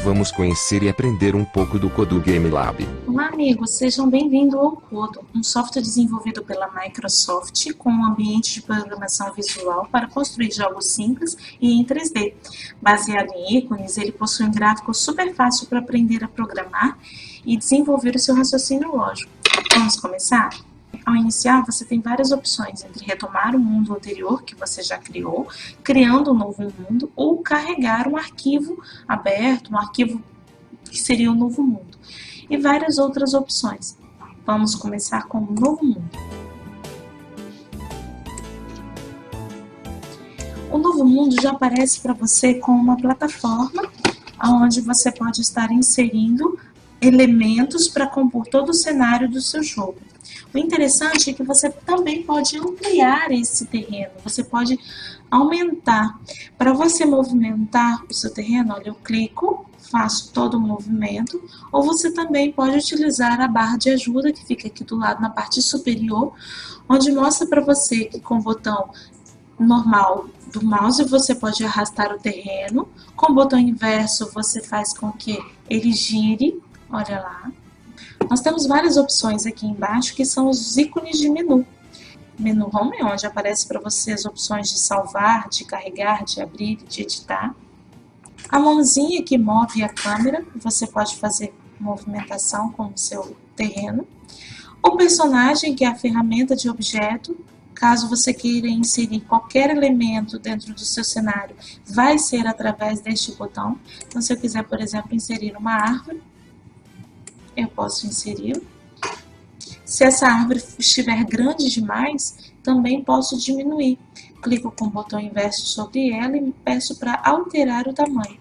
vamos conhecer e aprender um pouco do Kodu Game Lab. Olá amigos, sejam bem-vindos ao Kodu, um software desenvolvido pela Microsoft com um ambiente de programação visual para construir jogos simples e em 3D. Baseado em ícones, ele possui um gráfico super fácil para aprender a programar e desenvolver o seu raciocínio lógico. Vamos começar? Ao iniciar, você tem várias opções entre retomar o mundo anterior que você já criou, criando um novo mundo, ou carregar um arquivo aberto, um arquivo que seria um novo mundo, e várias outras opções. Vamos começar com um novo mundo. O novo mundo já aparece para você com uma plataforma onde você pode estar inserindo elementos para compor todo o cenário do seu jogo. O interessante é que você também pode ampliar esse terreno, você pode aumentar. Para você movimentar o seu terreno, olha, eu clico, faço todo o movimento, ou você também pode utilizar a barra de ajuda que fica aqui do lado na parte superior, onde mostra para você que com o botão normal do mouse você pode arrastar o terreno, com o botão inverso você faz com que ele gire, olha lá. Nós temos várias opções aqui embaixo que são os ícones de menu. Menu Home, onde aparece para você as opções de salvar, de carregar, de abrir, de editar. A mãozinha que move a câmera, você pode fazer movimentação com o seu terreno. O personagem, que é a ferramenta de objeto, caso você queira inserir qualquer elemento dentro do seu cenário, vai ser através deste botão. Então, se eu quiser, por exemplo, inserir uma árvore, eu posso inserir. Se essa árvore estiver grande demais, também posso diminuir. Clico com o botão inverso sobre ela e peço para alterar o tamanho.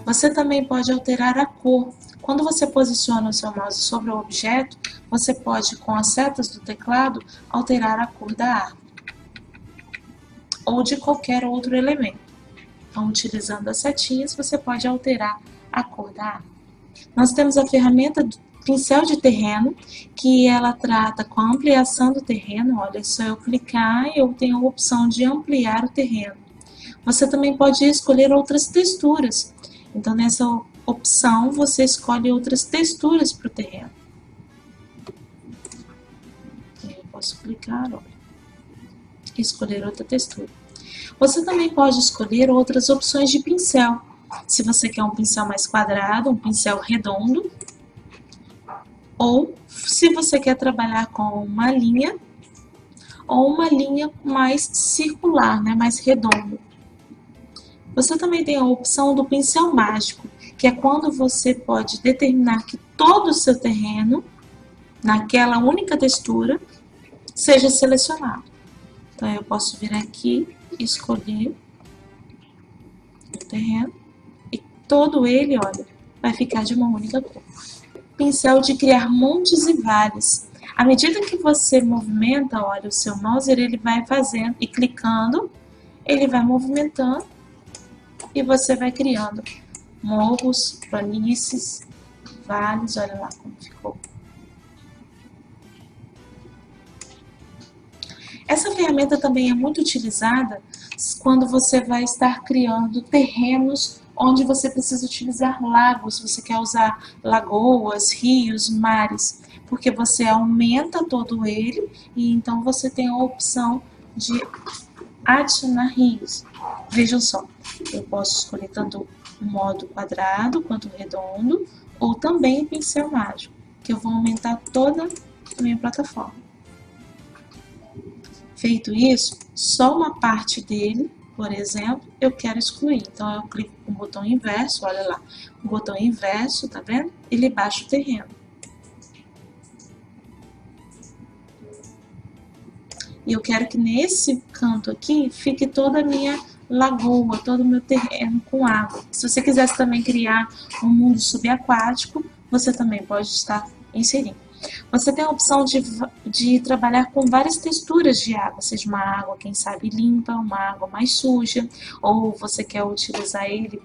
Você também pode alterar a cor. Quando você posiciona o seu mouse sobre o objeto, você pode, com as setas do teclado, alterar a cor da árvore ou de qualquer outro elemento. Então, utilizando as setinhas, você pode alterar a cor da árvore. Nós temos a ferramenta do pincel de terreno, que ela trata com a ampliação do terreno. Olha, é só eu clicar e eu tenho a opção de ampliar o terreno. Você também pode escolher outras texturas. Então, nessa opção, você escolhe outras texturas para o terreno. Eu posso clicar, olha, e escolher outra textura. Você também pode escolher outras opções de pincel. Se você quer um pincel mais quadrado, um pincel redondo, ou se você quer trabalhar com uma linha, ou uma linha mais circular, né, mais redonda. Você também tem a opção do pincel mágico, que é quando você pode determinar que todo o seu terreno, naquela única textura, seja selecionado. Então, eu posso vir aqui, escolher o terreno e todo ele, olha, vai ficar de uma única cor. Pincel de criar montes e vales. À medida que você movimenta, olha, o seu mouse, ele vai fazendo e clicando, ele vai movimentando e você vai criando morros, planícies, vales, olha lá como ficou. Essa ferramenta também é muito utilizada quando você vai estar criando terrenos onde você precisa utilizar lagos, você quer usar lagoas, rios, mares, porque você aumenta todo ele e então você tem a opção de adicionar rios. Vejam só, eu posso escolher tanto o modo quadrado quanto redondo ou também o pincel mágico, que eu vou aumentar toda a minha plataforma. Feito isso, só uma parte dele, por exemplo, eu quero excluir. Então, eu clico com o botão inverso, olha lá, o botão inverso, tá vendo? Ele baixa o terreno. E eu quero que nesse canto aqui fique toda a minha lagoa, todo o meu terreno com água. Se você quisesse também criar um mundo subaquático, você também pode estar inserindo. Você tem a opção de trabalhar com várias texturas de água, seja uma água, quem sabe, limpa, uma água mais suja, ou você quer utilizar ele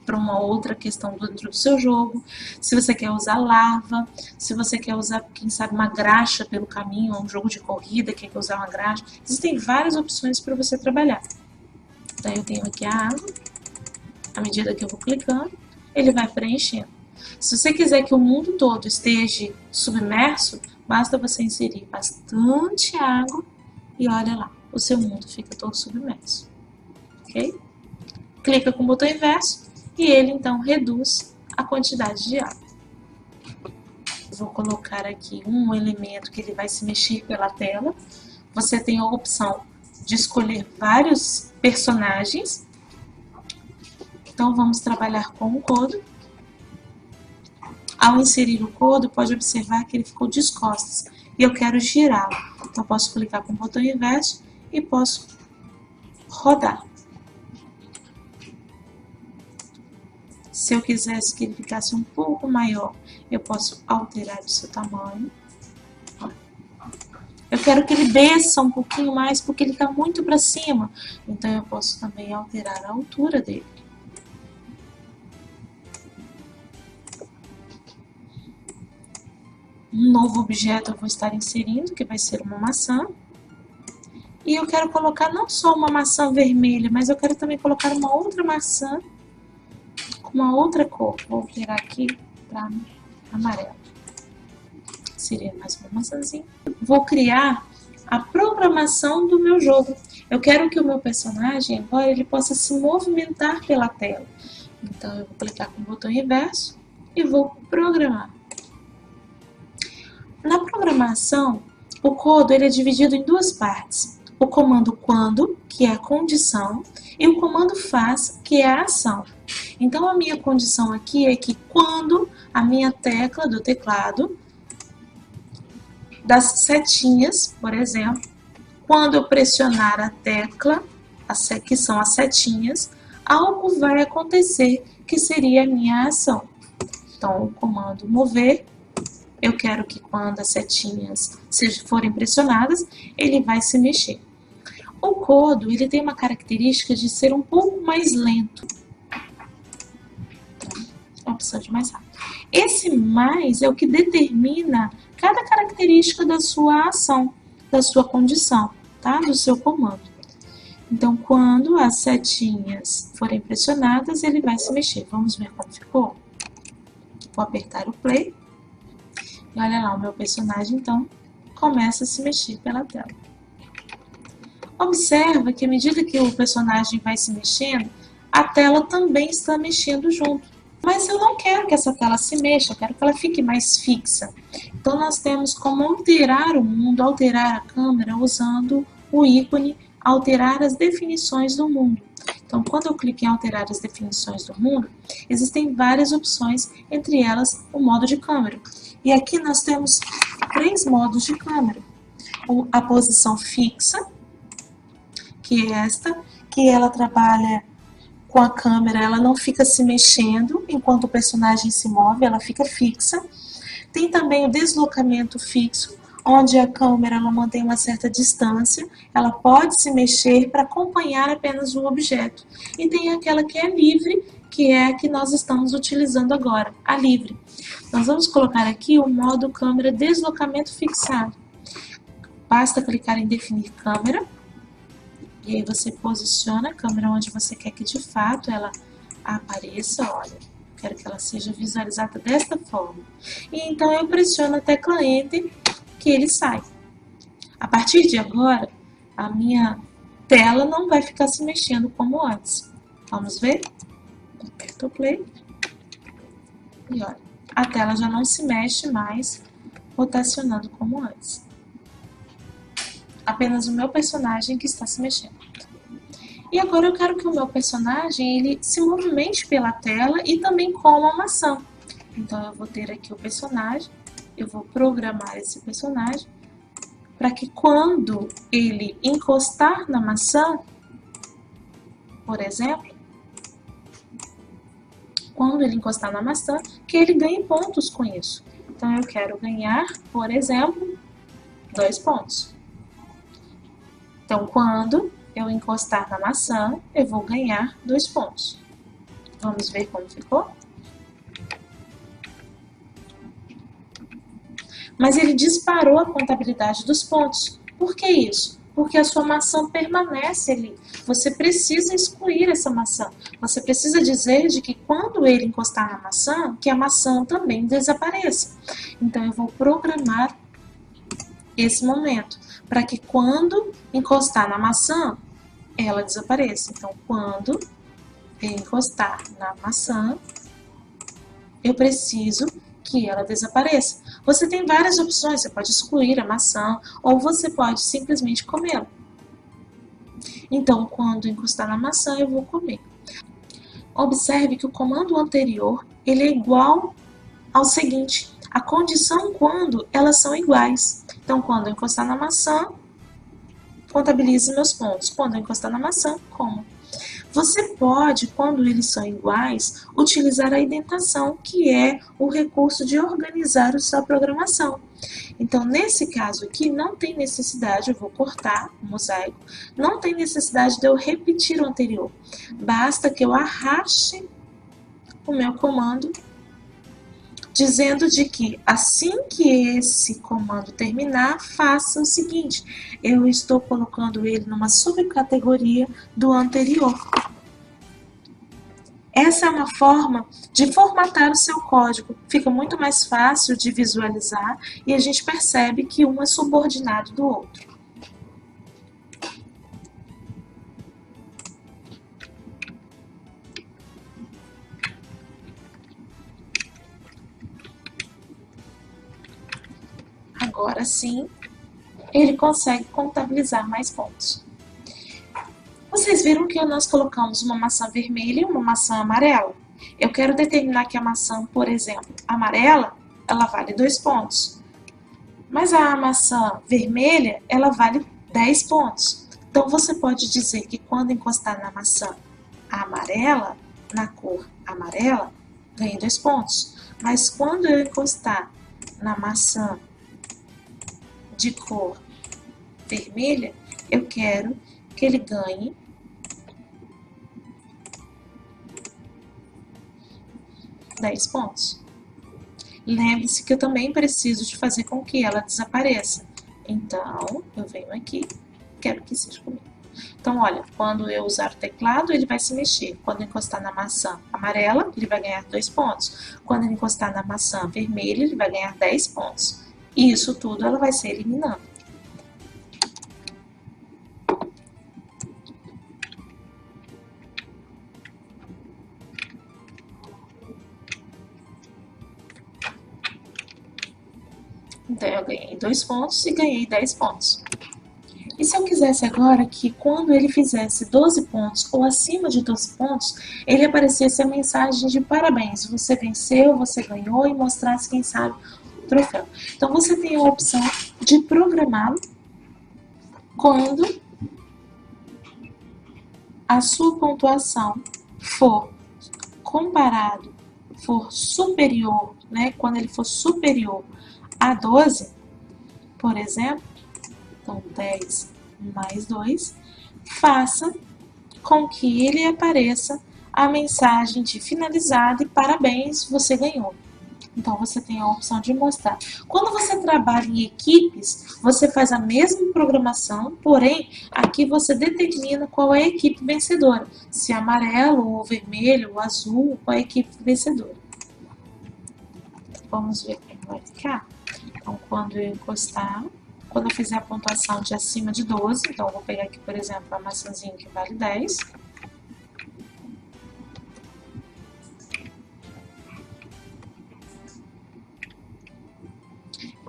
para uma outra questão dentro do seu jogo. Se você quer usar lava, se você quer usar, quem sabe, uma graxa pelo caminho, um jogo de corrida, quer usar uma graxa. Existem várias opções para você trabalhar. Então, eu tenho aqui a água. À medida que eu vou clicando, ele vai preenchendo. Se você quiser que o mundo todo esteja submerso, basta você inserir bastante água e olha lá, o seu mundo fica todo submerso. Ok? Clica com o botão inverso e ele então reduz a quantidade de água. Vou colocar aqui um elemento que ele vai se mexer pela tela. Você tem a opção de escolher vários personagens. Então, vamos trabalhar com o Kodo. Ao inserir o Kodo, pode observar que ele ficou de costas. E eu quero girá-lo. Então, posso clicar com o botão inverso e posso rodar. Se eu quisesse que ele ficasse um pouco maior, eu posso alterar o seu tamanho. Eu quero que ele desça um pouquinho mais, porque ele está muito para cima. Então, eu posso também alterar a altura dele. Um novo objeto eu vou estar inserindo, que vai ser uma maçã. E eu quero colocar não só uma maçã vermelha, mas eu quero também colocar uma outra maçã com uma outra cor. Vou virar aqui para amarelo. Seria mais uma maçãzinha. Vou criar a programação do meu jogo. Eu quero que o meu personagem agora ele possa se movimentar pela tela. Então eu vou clicar com o botão inverso e vou programar. Na programação, o Kodo ele é dividido em duas partes. O comando quando, que é a condição, e o comando faz, que é a ação. Então, a minha condição aqui é que quando a minha tecla do teclado, das setinhas, por exemplo, quando eu pressionar a tecla, que são as setinhas, algo vai acontecer que seria a minha ação. Então, o comando mover, eu quero que quando as setinhas forem pressionadas, ele vai se mexer. O Kodo ele tem uma característica de ser um pouco mais lento. A opção de mais rápido. Esse mais é o que determina cada característica da sua ação, da sua condição, tá? Do seu comando. Então, quando as setinhas forem pressionadas, ele vai se mexer. Vamos ver como ficou? Vou apertar o play. E olha lá, o meu personagem, então, começa a se mexer pela tela. Observa que à medida que o personagem vai se mexendo, a tela também está mexendo junto. Mas eu não quero que essa tela se mexa, eu quero que ela fique mais fixa. Então, nós temos como alterar o mundo, alterar a câmera, usando o ícone alterar as definições do mundo. Então, quando eu clico em alterar as definições do mundo, existem várias opções, entre elas o modo de câmera. E aqui nós temos 3 modos de câmera. A posição fixa, que é esta, que ela trabalha com a câmera, ela não fica se mexendo enquanto o personagem se move, ela fica fixa. Tem também o deslocamento fixo, onde a câmera ela mantém uma certa distância, ela pode se mexer para acompanhar apenas o objeto. E tem aquela que é livre, que é a que nós estamos utilizando agora, a livre. Nós vamos colocar aqui o modo câmera deslocamento fixado. Basta clicar em definir câmera, e aí você posiciona a câmera onde você quer que de fato ela apareça, olha. Quero que ela seja visualizada desta forma. E então eu pressiono a tecla Enter, que ele sai. A partir de agora, a minha tela não vai ficar se mexendo como antes. Vamos ver? Aperto o play. E olha, a tela já não se mexe mais, rotacionando como antes. Apenas o meu personagem que está se mexendo. E agora eu quero que o meu personagem ele se movimente pela tela e também coma a maçã. Então eu vou ter aqui o personagem, eu vou programar esse personagem para que quando ele encostar na maçã, por exemplo, quando ele encostar na maçã, que ele ganhe pontos com isso. Então eu quero ganhar, por exemplo, 2 pontos. Então quando eu encostar na maçã, eu vou ganhar 2 pontos. Vamos ver como ficou? Mas ele disparou a contabilidade dos pontos. Por que isso? porque a sua maçã permanece ali. Você precisa excluir essa maçã. Você precisa dizer de que quando ele encostar na maçã, que a maçã também desapareça. Então, eu vou programar esse momento, para que quando encostar na maçã, ela desapareça. Então, quando encostar na maçã, eu preciso que ela desapareça. Você tem várias opções, você pode excluir a maçã ou você pode simplesmente comê-la. Então, quando encostar na maçã, eu vou comer. Observe que o comando anterior ele é igual ao seguinte, a condição quando elas são iguais. Então, quando eu encostar na maçã, contabilize meus pontos. Quando eu encostar na maçã, como. Você pode, quando eles são iguais, utilizar a indentação, que é o recurso de organizar a sua programação. Então, nesse caso aqui, não tem necessidade, eu vou cortar o mosaico, não tem necessidade de eu repetir o anterior. Basta que eu arraste o meu comando, dizendo de que assim que esse comando terminar, faça o seguinte, eu estou colocando ele numa subcategoria do anterior. Essa é uma forma de formatar o seu código. Fica muito mais fácil de visualizar e a gente percebe que um é subordinado do outro. Agora sim, ele consegue contabilizar mais pontos. Vocês viram que nós colocamos uma maçã vermelha e uma maçã amarela. Eu quero determinar que a maçã, por exemplo, amarela, ela vale 2 pontos. Mas a maçã vermelha, ela vale 10 pontos. Então, você pode dizer que quando encostar na maçã amarela, na cor amarela, ganhe 2 pontos. Mas quando eu encostar na maçã de cor vermelha, eu quero que ele ganhe 10 pontos. Lembre-se que eu também preciso de fazer com que ela desapareça. Então, eu venho aqui, quero que seja comigo. Então, olha, quando eu usar o teclado, ele vai se mexer. Quando eu encostar na maçã amarela, ele vai ganhar 2 pontos. Quando ele encostar na maçã vermelha, ele vai ganhar 10 pontos. E isso tudo ela vai ser eliminando. Então, eu ganhei 2 pontos e ganhei 10 pontos. E se eu quisesse agora que quando ele fizesse 12 pontos ou acima de 12 pontos, ele aparecesse a mensagem de parabéns, você venceu, você ganhou e mostrasse, quem sabe, o troféu. Então, você tem a opção de programá-lo quando a sua pontuação for comparado, for superior, né? Quando ele for superior a 12, por exemplo, então 10 mais 2, faça com que ele apareça a mensagem de finalizado e parabéns, você ganhou. Então, você tem a opção de mostrar. Quando você trabalha em equipes, você faz a mesma programação, porém, aqui você determina qual é a equipe vencedora. Se é amarelo, ou vermelho, ou azul, qual é a equipe vencedora. Vamos ver como vai ficar. Então, quando eu encostar, quando eu fizer a pontuação de acima de 12, então eu vou pegar aqui, por exemplo, a maçãzinha que vale 10.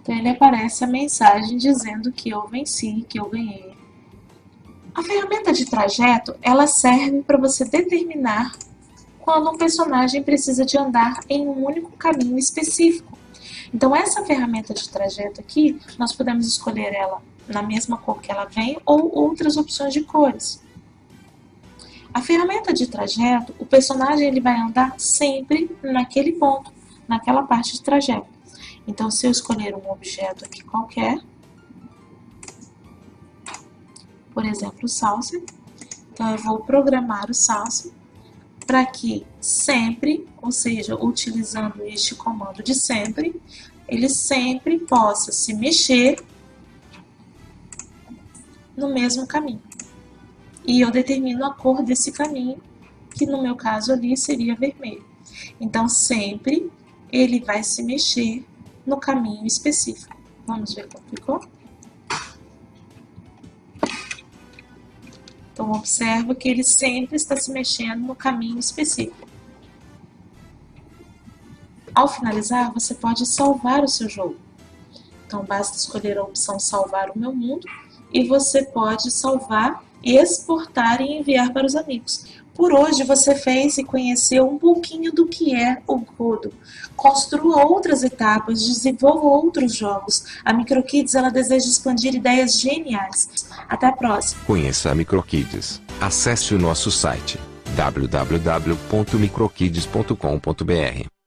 Então, ele aparece a mensagem dizendo que eu venci, que eu ganhei. A ferramenta de trajeto, ela serve para você determinar quando um personagem precisa de andar em um único caminho específico. Então, essa ferramenta de trajeto aqui, nós podemos escolher ela na mesma cor que ela vem ou outras opções de cores. A ferramenta de trajeto, o personagem ele vai andar sempre naquele ponto, naquela parte de trajeto. Então, se eu escolher um objeto aqui qualquer, por exemplo, o Saucer, então eu vou programar o Saucer para que sempre, ou seja, utilizando este comando de sempre, ele sempre possa se mexer no mesmo caminho. E eu determino a cor desse caminho, que no meu caso ali seria vermelho. Então, sempre ele vai se mexer no caminho específico. Vamos ver como ficou? Então, observa que ele sempre está se mexendo no caminho específico. Ao finalizar, você pode salvar o seu jogo. Então, basta escolher a opção Salvar o Meu Mundo e você pode salvar, exportar e enviar para os amigos. Por hoje, você fez e conheceu um pouquinho do que é o Kodo. Construa outras etapas, desenvolva outros jogos. A MicroKids ela deseja expandir ideias geniais. Até a próxima! Conheça a MicroKids. Acesse o nosso site www.microkids.com.br.